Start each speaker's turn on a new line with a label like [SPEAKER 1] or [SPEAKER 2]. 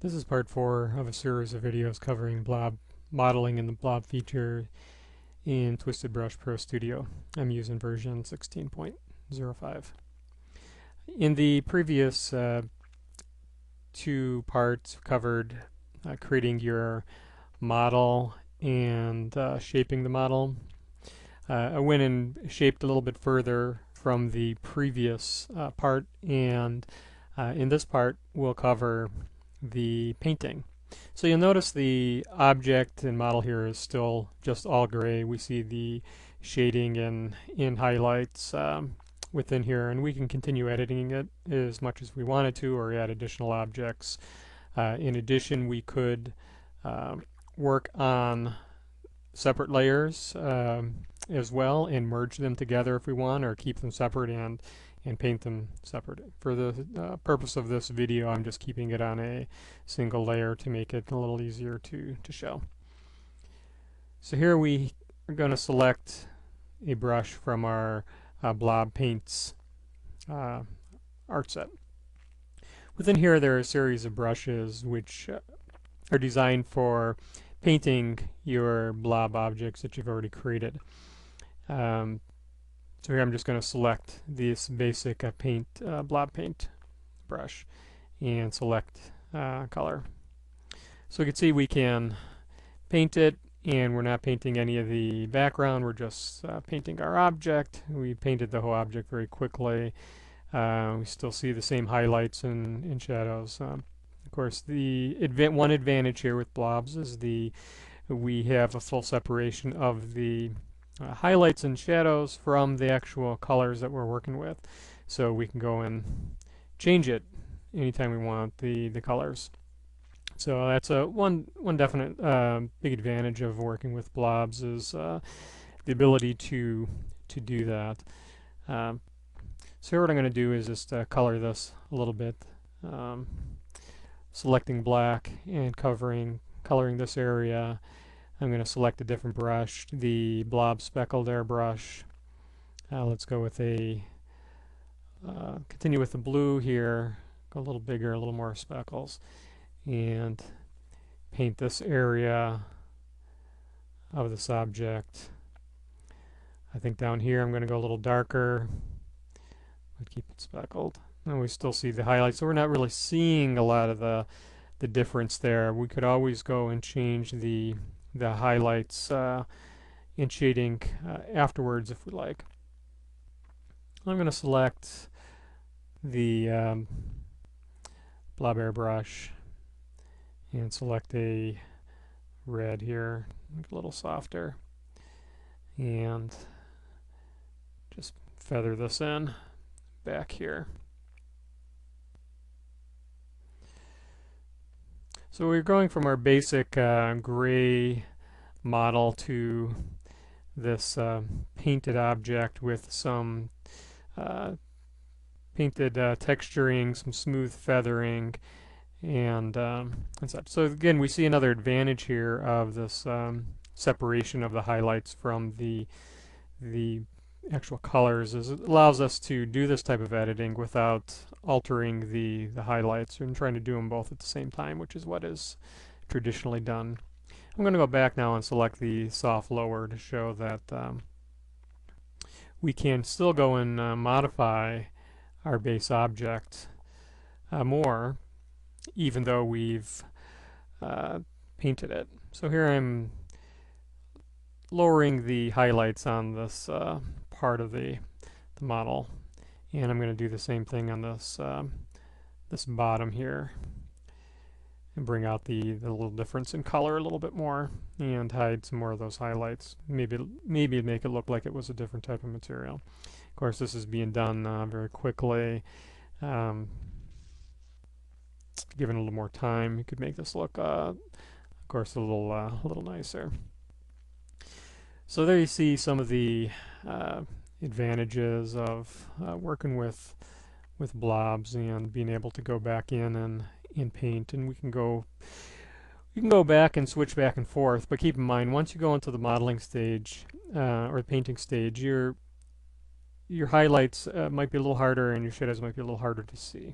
[SPEAKER 1] This is part 4 of a series of videos covering blob modeling and the blob feature in TwistedBrush Pro Studio. I'm using version 16.05. In the previous two parts covered creating your model and shaping the model. I went and shaped a little bit further from the previous part, and in this part we'll cover the painting. So you'll notice the object and model here is still just all gray. We see the shading and in highlights within here, and we can continue editing it as much as we wanted to or add additional objects. In addition, we could work on separate layers as well and merge them together if we want, or keep them separate and paint them separate. For the purpose of this video, I'm just keeping it on a single layer to make it a little easier to show. So here we are going to select a brush from our Blob Paints art set. Within here there are a series of brushes which are designed for painting your blob objects that you've already created. So here I'm just going to select this basic blob paint brush and select color. So you can see we can paint it, and we're not painting any of the background, we're just painting our object. We painted the whole object very quickly. We still see the same highlights and shadows. Of course, the one advantage here with blobs is we have a full separation of the highlights and shadows from the actual colors that we're working with, so we can go and change it anytime we want the colors. So that's one definite big advantage of working with blobs is the ability to do that. So here what I'm going to do is just color this a little bit, selecting black and coloring this area. I'm going to select a different brush, the Blob Speckled Airbrush. Let's go with continue with the blue here, go a little bigger, a little more speckles, and paint this area of this object. I think down here I'm going to go a little darker, but keep it speckled. And we still see the highlights, so we're not really seeing a lot of the difference there. We could always go and change the highlights and shading afterwards if we like. I'm going to select the Blob Airbrush and select a red here, make it a little softer, and just feather this in back here. So we're going from our basic gray model to this painted object with some painted texturing, some smooth feathering, and such. So again, we see another advantage here of this separation of the highlights from the actual colors, is it allows us to do this type of editing without altering the highlights and trying to do them both at the same time, which is what is traditionally done. I'm going to go back now and select the soft lower to show that we can still go and modify our base object more, even though we've painted it. So here I'm lowering the highlights on this part of the model, and I'm going to do the same thing on this this bottom here and bring out the little difference in color a little bit more and hide some more of those highlights. Maybe make it look like it was a different type of material. Of course, this is being done very quickly. Given a little more time, you could make this look, of course, a little nicer. So there you see some of the advantages of working with blobs and being able to go back in and paint, and you can go back and switch back and forth. But keep in mind, once you go into the modeling stage or the painting stage, your highlights might be a little harder and your shadows might be a little harder to see.